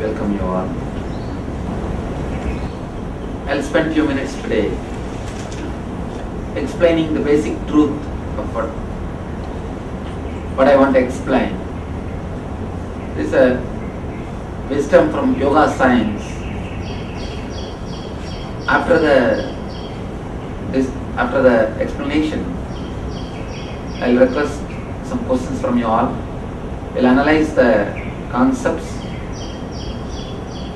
welcome you all. I'll spend few minutes today explaining the basic truth of what I want to explain. This is a wisdom from yoga science. After the explanation, I'll request some questions from you all. We'll analyze the concepts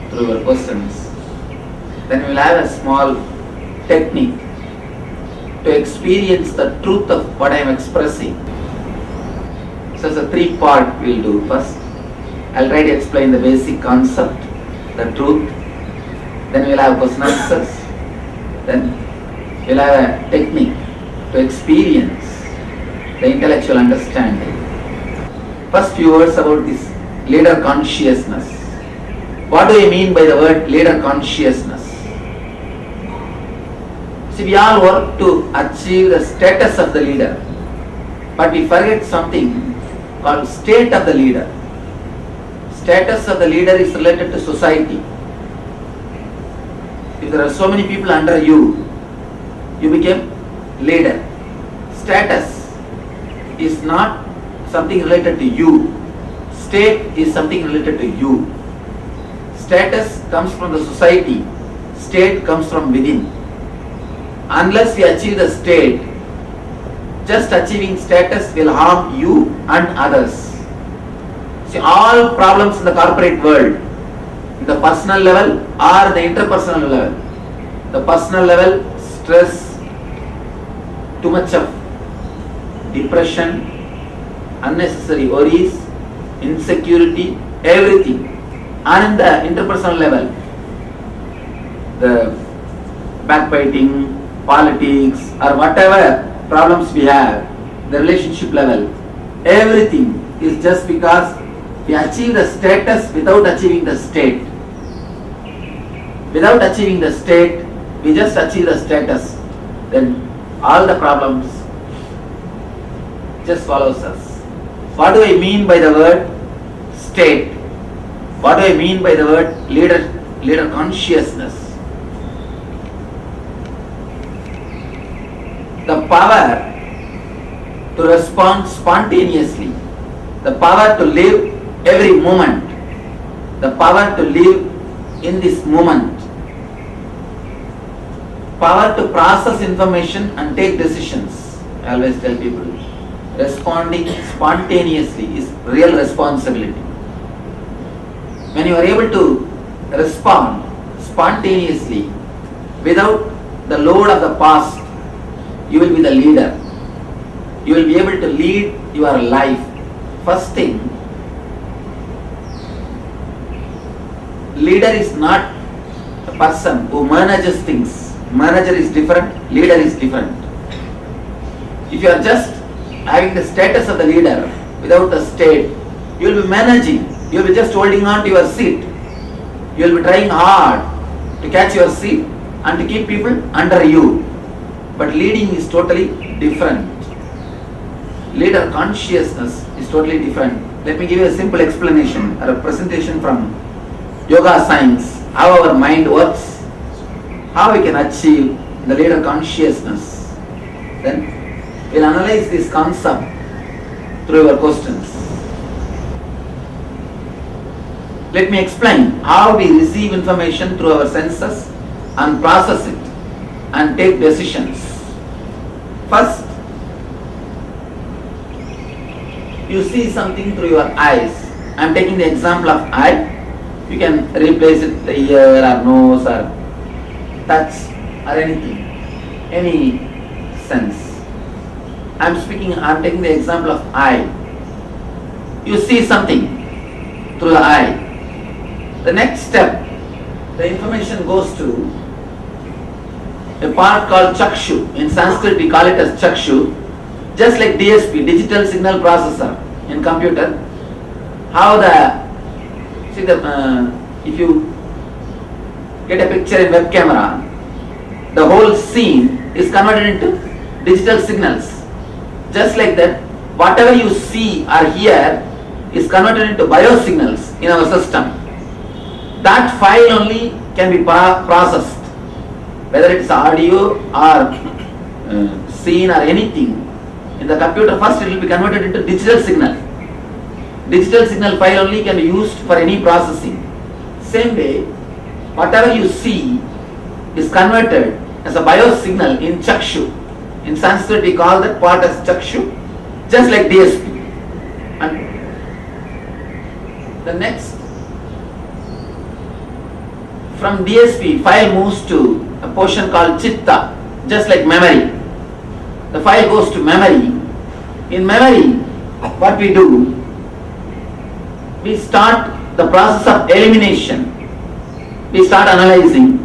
through your questions. Then we'll have a small technique to experience the truth of what I am expressing. So it's a three-part we'll do. First, I'll try to explain the basic concept, the truth. Then we'll have question answers. Then we'll have a technique to experience the intellectual understanding. First few words about this leader consciousness. What do I mean by the word leader consciousness? See, we all work to achieve the status of the leader, but we forget something called state of the leader. Status of the leader is related to society. If there are so many people under you, you became leader. Status is not something related to you. State is something related to you. Status comes from the society. State comes from within. Unless we achieve the state, just achieving status will harm you and others. See, all problems in the corporate world, the personal level or the interpersonal level. The personal level, stress, too much of depression, unnecessary worries, insecurity, everything. And in the interpersonal level, the backbiting, politics, or whatever problems we have, the relationship level, everything is just because we achieve the status without achieving the state. Without achieving the state, we just achieve the status. Then all the problems just follows us. What do I mean by the word state? What do I mean by the word leader consciousness? The power to respond spontaneously, the power to live every moment, the power to live in this moment, power to process information and take decisions. I always tell people, responding spontaneously is real responsibility. When you are able to respond spontaneously without the load of the past, you will be the leader. You will be able to lead your life. First thing, leader is not a person who manages things. Manager is different, leader is different. If you are just having the status of the leader without the state, you will be managing. You will be just holding on to your seat. You will be trying hard to catch your seat and to keep people under you. But leading is totally different. Leader consciousness is totally different. Let me give you a simple explanation or a presentation from yoga science, how our mind works, how we can achieve the leader consciousness. Then we'll analyze this concept through your questions. Let me explain how we receive information through our senses and process it and take decisions. First, you see something through your eyes. I am taking the example of eye. You can replace it the ear or nose or touch or anything, any sense. I am taking the example of eye. You see something through the eye. The next step, the information goes to a part called chakshu. In Sanskrit we call it as chakshu. Just like DSP, digital signal processor in computer. How if you get a picture in web camera, the whole scene is converted into digital signals. Just like that, whatever you see or hear is converted into biosignals in our system. that file only can be processed, whether it's audio or scene or anything. In the computer, first it will be converted into digital signal. Digital signal file only can be used for any processing. Same way, whatever you see is converted as a biosignal in Chakshu. In Sanskrit we call that part as Chakshu, just like DSP. And the next, from DSP, file moves to a portion called Chitta, just like memory. The file goes to memory. In memory, what we do, we start the process of elimination. We start analyzing.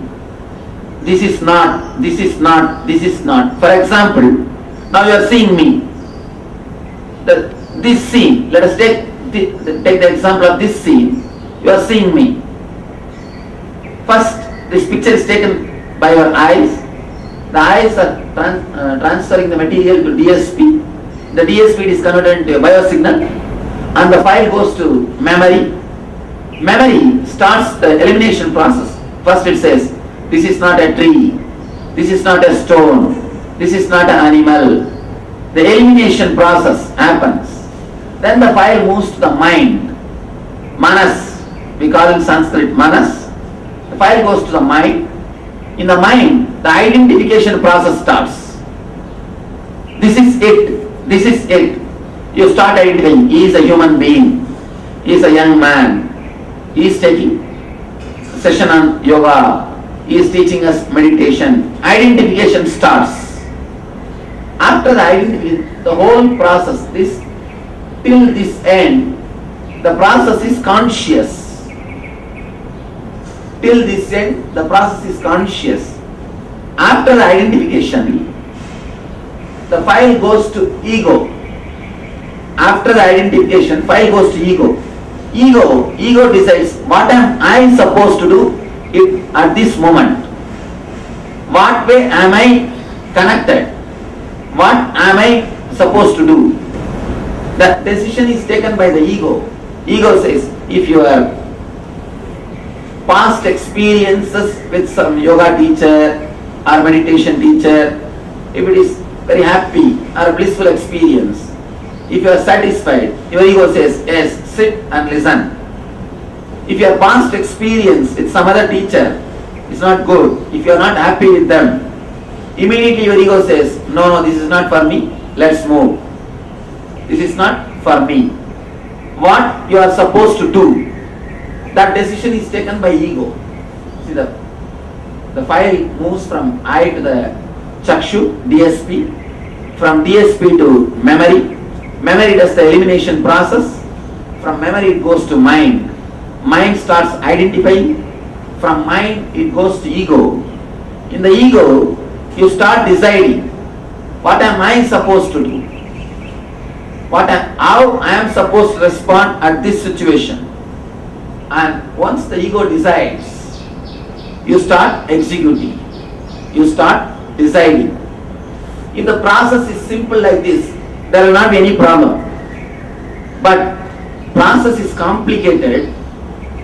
This is not, this is not, this is not. For example, now you are seeing me. This scene, let us take the example of this scene. You are seeing me. First, this picture is taken by your eyes. The eyes are transferring the material to DSP. The DSP is converted into a biosignal, and the file goes to memory. Memory starts the elimination process. First it says, this is not a tree, this is not a stone, this is not an animal. The elimination process happens. Then the file moves to the mind. Manas, we call in Sanskrit Manas. The file goes to the mind. In the mind, the identification process starts. This is it. This is it. You start identifying. He is a human being. He is a young man. He is taking a session on yoga. He is teaching us meditation. Identification starts. After the identification, the whole process, till this end, the process is conscious. Till this end, the process is conscious. After the identification, the file goes to ego. After the identification, file goes to ego. Ego decides what am I supposed to do at this moment. What way am I connected? What am I supposed to do? The decision is taken by the ego. Ego says, if you have past experiences with some yoga teacher or meditation teacher, if it is very happy or blissful experience, if you are satisfied, your ego says, yes, sit and listen. If your past experience with some other teacher is not good, if you are not happy with them, immediately your ego says, no, this is not for me, let's move. This is not for me. What you are supposed to do, that decision is taken by ego. See, the file moves from I to the Chakshu, DSP, from DSP to memory. Memory does the elimination process. From memory it goes to mind. Mind starts identifying. From mind it goes to ego. In the ego, you start deciding, what am I supposed to do? How I am supposed to respond at this situation. And once the ego decides, you start executing. You start deciding. If the process is simple like this, there will not be any problem. But process is complicated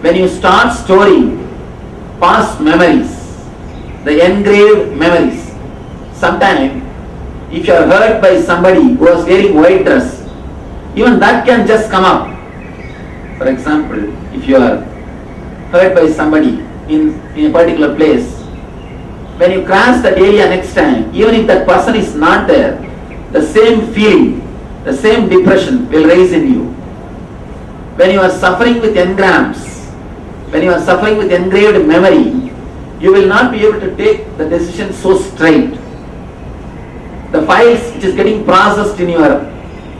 when you start storing past memories, the engraved memories. Sometimes, if you are hurt by somebody who was wearing white dress, even that can just come up. For example, if you are hurt by somebody in a particular place, when you cross that area next time, even if that person is not there, the same feeling, the same depression will rise in you. When you are suffering with engrams, when you are suffering with engraved memory, you will not be able to take the decision so straight. The files which is getting processed in your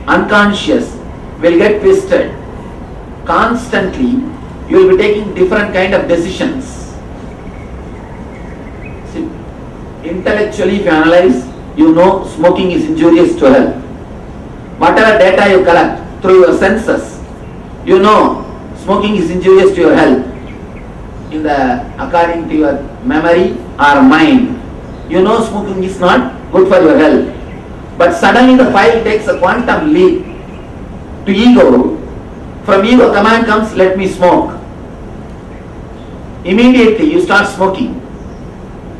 unconscious will get twisted. Constantly, you will be taking different kind of decisions. See, intellectually, if you analyze, you know smoking is injurious to health. Whatever data you collect through your senses, you know smoking is injurious to your health. According to your memory or mind, you know smoking is not good for your health. But suddenly the file takes a quantum leap to ego. From ego command comes, let me smoke. immediately you start smoking.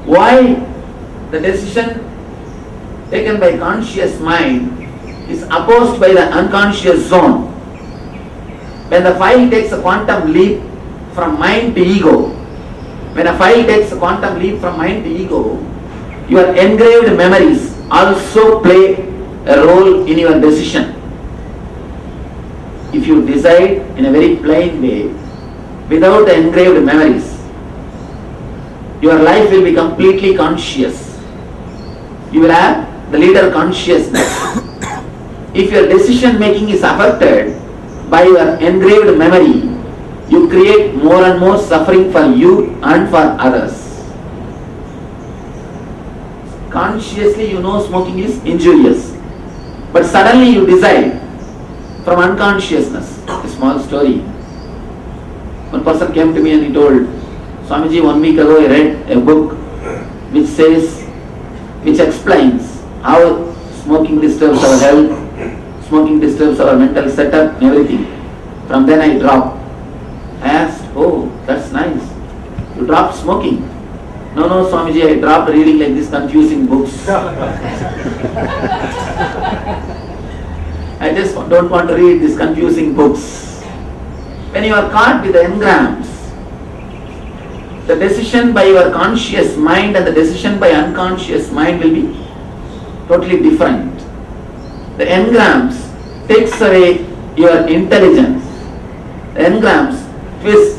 Why? The decision taken by conscious mind is opposed by the unconscious zone. When the file takes a quantum leap from mind to ego, when a file takes a quantum leap from mind to ego, your engraved memories also play a role in your decision. If you decide in a very plain way, without the engraved memories, your life will be completely conscious. You will have the leader consciousness. If your decision making is affected by your engraved memory, you create more and more suffering for you and for others. Consciously you know smoking is injurious, but suddenly you decide from unconsciousness. A small story. One person came to me and he told, Swamiji, 1 week ago I read a book which explains how smoking disturbs our health, smoking disturbs our mental setup and everything. From then I dropped. I asked, oh, that's nice. You dropped smoking. No, Swamiji, I dropped reading like these confusing books. I just don't want to read these confusing books. When you are caught with the engrams, the decision by your conscious mind and the decision by unconscious mind will be totally different. The engrams takes away your intelligence. The engrams twist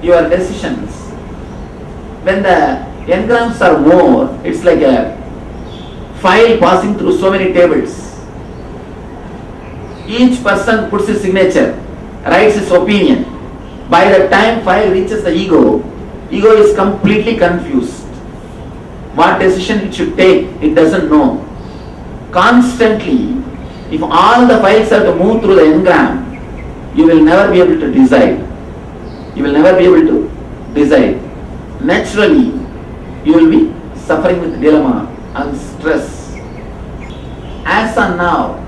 your decisions. When the engrams are more, it's like a file passing through so many tables. Each person puts his signature, writes his opinion. By the time file reaches the ego is completely confused. What decision it should take, it doesn't know. Constantly, if all the files have to move through the engram, you will never be able to decide. You will never be able to decide. Naturally, you will be suffering with dilemma and stress. As on now,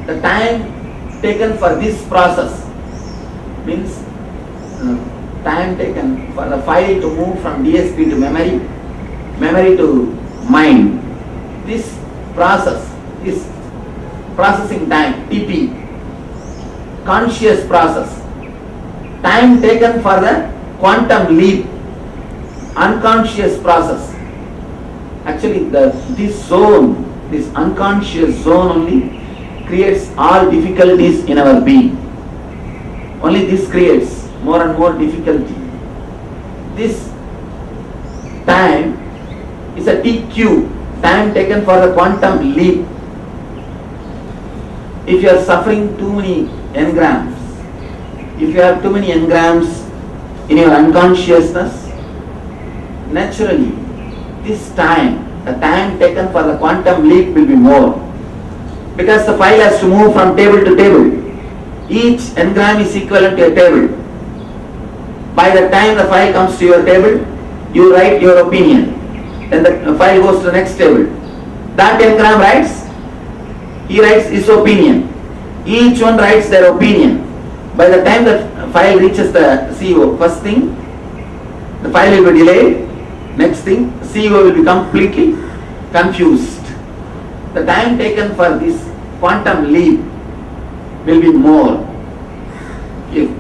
the time taken for this process means time taken for the file to move from DSP to memory, memory to mind. This process is processing time, TP, conscious process. Time taken for the quantum leap, unconscious process. Actually, this unconscious zone only creates all difficulties in our being. Only this creates more and more difficulty. This time is a TQ, time taken for the quantum leap. If you are suffering too many engrams, if you have too many engrams in your unconsciousness, naturally, this time, the time taken for the quantum leap will be more. Because the file has to move from table to table. Each engram is equivalent to a table. By the time the file comes to your table, you write your opinion. Then the file goes to the next table. That engram writes, he writes his opinion. Each one writes their opinion. By the time the file reaches the CEO, first thing, the file will be delayed. Next thing, CEO will be completely confused. The time taken for this quantum leap will be more. If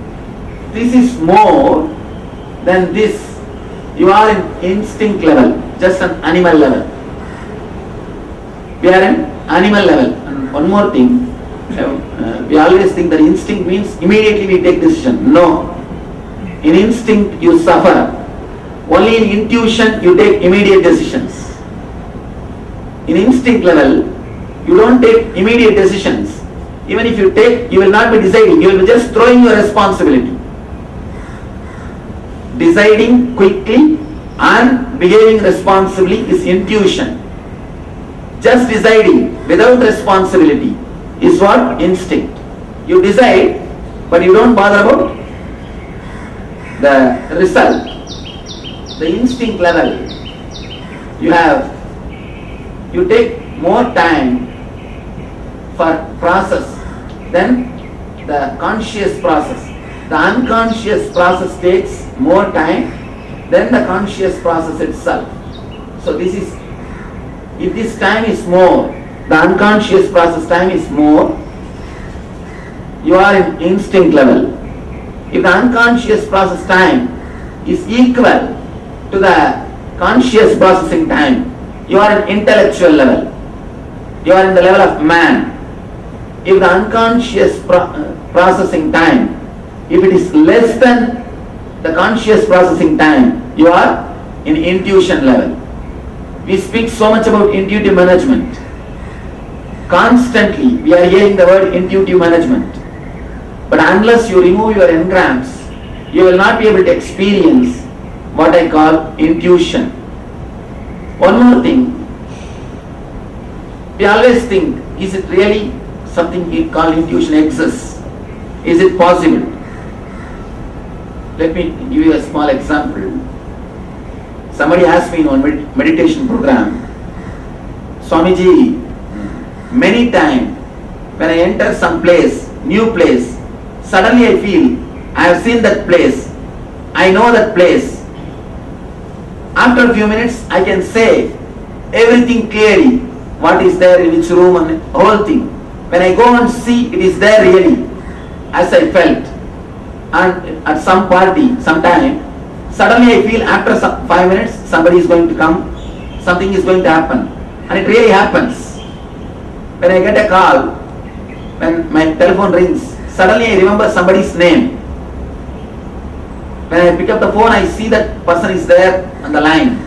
this is more than this, you are in instinct level, just an animal level. We are an animal level. And one more thing, we always think that instinct means immediately we take decision. No. In instinct you suffer. Only in intuition you take immediate decisions. In instinct level, you don't take immediate decisions. Even if you take, you will not be deciding, you will be just throwing your responsibility. Deciding quickly and behaving responsibly is intuition. Just deciding without responsibility is what? Instinct. You decide, but you don't bother about the result. The instinct level, you take more time for process than the conscious process. The unconscious process takes more time than the conscious process itself. So this is, if this time is more, the unconscious process time is more, you are in instinct level. If the unconscious process time is equal to the conscious processing time, you are in intellectual level. You are in the level of man. If the unconscious processing time, if it is less than the conscious processing time, you are in intuition level. We speak so much about intuitive management. Constantly we are hearing the word intuitive management. But unless you remove your engrams, you will not be able to experience what I call intuition. One more thing. We always think, is it really something we call intuition exists? Is it possible? Let me give you a small example. Somebody asked me in one meditation program, Swamiji, many times when I enter some place, new place, suddenly I feel I have seen that place, I know that place. After a few minutes I can say everything clearly, what is there in which room and whole thing. When I go and see, it is there really, as I felt. And at some party, sometime, suddenly I feel after 5 minutes somebody is going to come, something is going to happen. And it really happens. When I get a call, when my telephone rings, suddenly I remember somebody's name. When I pick up the phone, I see that person is there on the line.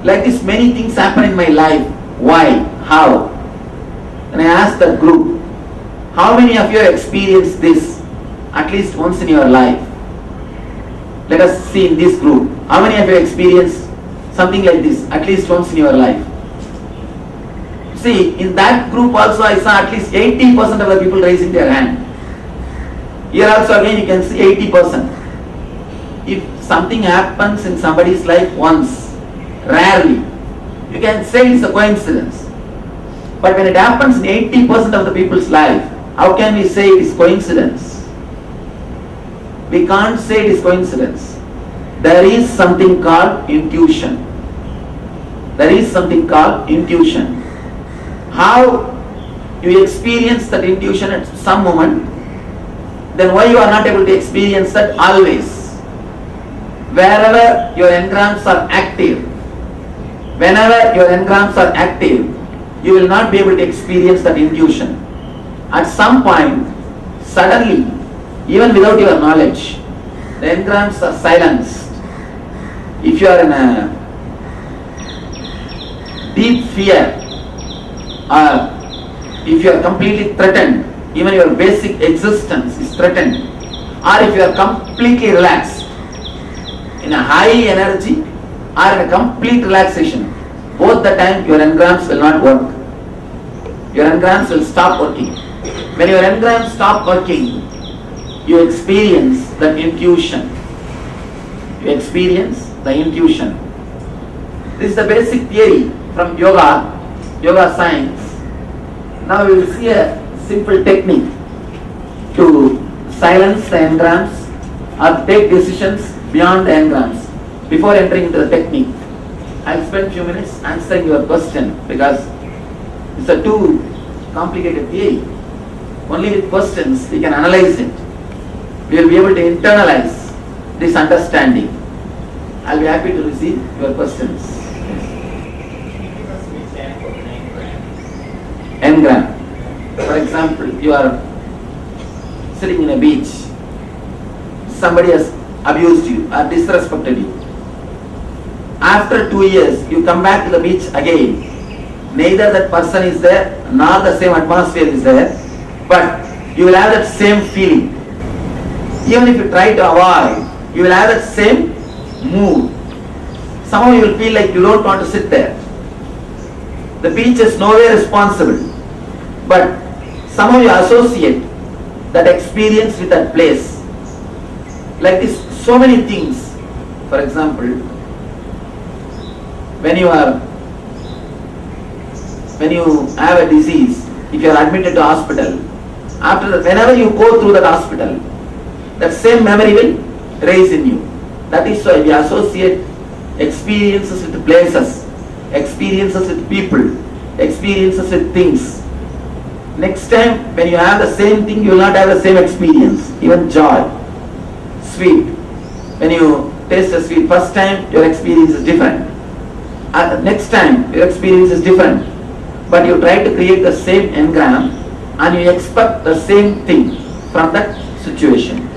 Like this, many things happen in my life. Why? How? And I ask that group, how many of you have experienced this at least once in your life? Let us see in this group, how many of you have experienced something like this at least once in your life? See, in that group also I saw at least 80% of the people raising their hand. Here also again you can see 80%. If something happens in somebody's life once, rarely, you can say it's a coincidence. But when it happens in 80% of the people's life, how can we say it is coincidence? We can't say it is coincidence. There is something called intuition. There is something called intuition. How you experience that intuition at some moment, then why you are not able to experience that always? Wherever your engrams are active, whenever your engrams are active, you will not be able to experience that intuition. At some point, suddenly, even without your knowledge, the engrams are silenced. If you are in a deep fear, or if you are completely threatened, even your basic existence is threatened, or if you are completely relaxed, in a high energy or in a complete relaxation, both the time your engrams will not work. Your engrams will stop working. When your engrams stop working, you experience the intuition. You experience the intuition. This is the basic theory from yoga science. Now we will see a simple technique to silence the engrams or take decisions beyond the engrams. Before entering into the technique, I'll spend a few minutes answering your question because it's a too complicated theory. Only with questions we can analyze it. We will be able to internalize this understanding. I'll be happy to receive your questions. Give us an example of an engram. Engram. For example, you are sitting in a beach. Somebody has abused you or disrespected you. After 2 years, you come back to the beach again. Neither that person is there, nor the same atmosphere is there, but you will have that same feeling. Even if you try to avoid, you will have that same mood. Somehow you will feel like you don't want to sit there. The beach is nowhere responsible, but somehow you associate that experience with that place. Like this, so many things. For example, when you have a disease, if you are admitted to hospital, after that, whenever you go through that hospital, that same memory will rise in you. That is why we associate experiences with places, experiences with people, experiences with things. Next time when you have the same thing, you will not have the same experience. Even joy, sweet. When you taste the sweet first time, your experience is different. Next time, your experience is different. But you try to create the same engram and you expect the same thing from that situation.